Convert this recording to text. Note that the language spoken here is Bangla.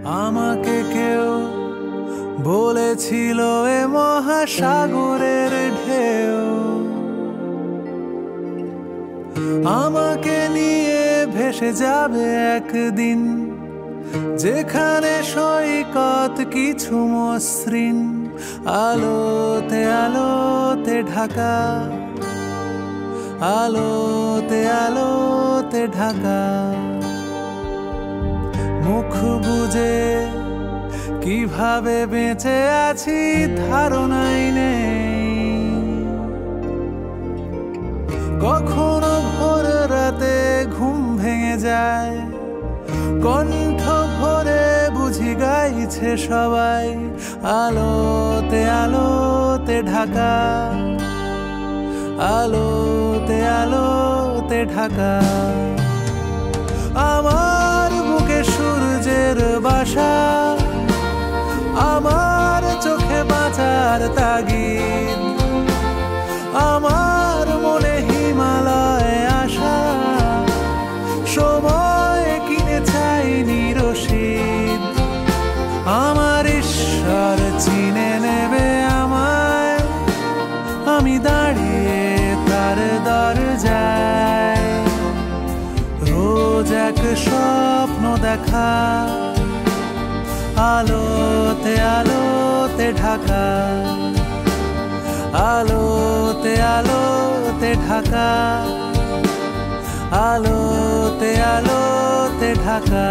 আমাকে কেউ বলেছিল এ মহাসাগরের ঢেউ আমাকে নিয়ে ভেসে যাবে একদিন, যেখানে সৈকত কিছু মসৃণ আলোতে আলোতে ঢাকা, আলোতে আলোতে ঢাকা। মুখ বুজে কিভাবে বেঁচে আছি ধারণাই নেই। কখনো ভোর রাতে ঘুম ভেঙে যায়, কণ্ঠ ভরে বুঝি গাইছে সবাই আলোতে আলোতে ঢাকা, আলোতে আলোতে ঢাকা। আমার বুকে সূর্যের বাসা, আমার চোখে বাঁচার তাগিদ, আমার মনে হিমালয় আশা। সময় কিনে চাইনি রসিদ, আমার ঈশ্বর চিনে নেবে আমায়। আমি দাঁড়িয়ে তার দরজায়, রোজ এক স্বপ্ন দেখা আলোতে আলোতে ঢাকা, আলোতে আলোতে ঢাকা, আলোতে আলোতে ঢাকা।